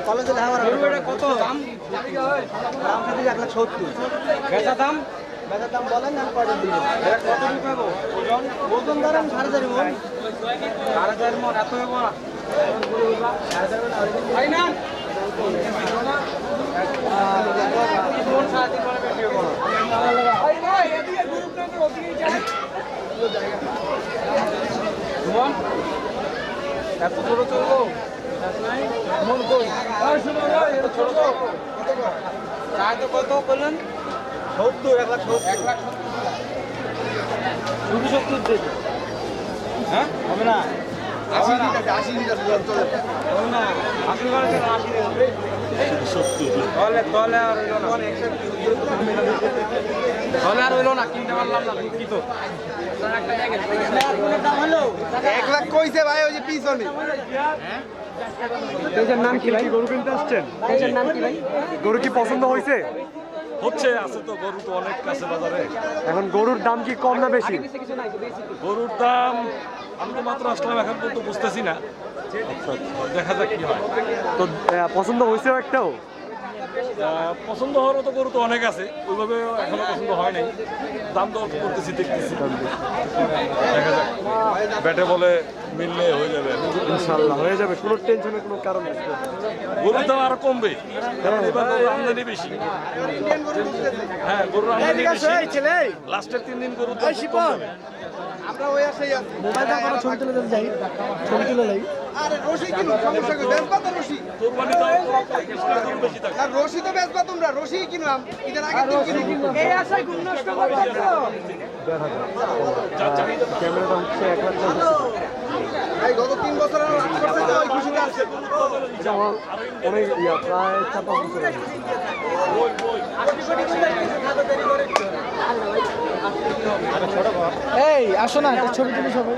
কলেজে কত দাম? দাম খালি 1,70,000। বেচা দাম বলেন না কত দিবেন? কত পাবো? ওজন ধরেন 4.5 মণ। 4.5 মণ এত হবে না। ভাই না মন সাথে করে বেশি হবে না। ভাই ভাই এদিকে গ্রুপটা ওদিকে যাই। মন এত ছোট চলবো? মন কই? আর শুনো ভাই এত ছোট কত কত কত বলেন? 70 1,70,000 শুধু 70 দেবে। হ্যাঁ হবে না 80 লিটার 80 লিটার চলে হবে না 80 করে দেন 80 দেবে 70 তলে আর হইলো না তলে আর হইলো না কিনতে পারলাম না দুঃখিত দাম হলো 1 লাখ কইছে ভাই ওই যে পিছনে হ্যাঁ এটার নাম কি ভাই গরু কিনতে আসছেন এটার নাম কি ভাই গরু কি পছন্দ হয়েছে হচ্ছে আছে তো গরু তো অনেক কাছে বাজারে। এখন গরুর দাম কি কম না বেশি গরুর দাম আমি তো মাত্র আসলাম এখন পর্যন্ত বুঝতেছি না। দেখা যাক কি হয়। তো পছন্দ হয়েছে একটাও পছন্দ হওয়ার মতো গরু তো অনেক আছে, ওইভাবে এখনো পছন্দ হয় নাই। দাম দর করতেছি দেখতেছি, দেখা যাক ব্যাটে বলে মিললে হয়ে যাবে। ইনশাআল্লাহ হয়ে যাবে, কোনো টেনশনের কোনো কারণ নেই। গরুর দাম আরো কমবে কারণ এবার গরুর আমদানি বেশি। হ্যাঁ গরুর আমদানি বেশি, লাস্টের 3 দিন গরুর দাম কমবে। আমরা ওই আসেই মোবাইলটা কোনো ছবি তুলে দিতে যাই, ছবি তুলে যাই। আরে রশি কিনো, সমস্যা কি? বেচবা তো রশি। কুরবানি দাম গরু বেশি থাকে। আর রশি তো বেচবা তোমরা, রশি কিনলাম ঈদের আগে দিন কিনো। এই আশায় গুণ নষ্ট করতেছো। ক্যামেরাটা হচ্ছে 1 লাখ টাকা। এই গত 3 বছর আর লাভ করতে তো ওই খুশিতে আছে। এটা আমার অনেক প্রায় 4-5 বছর আগে। এই আসো না একটা ছবি তুলি সবাই।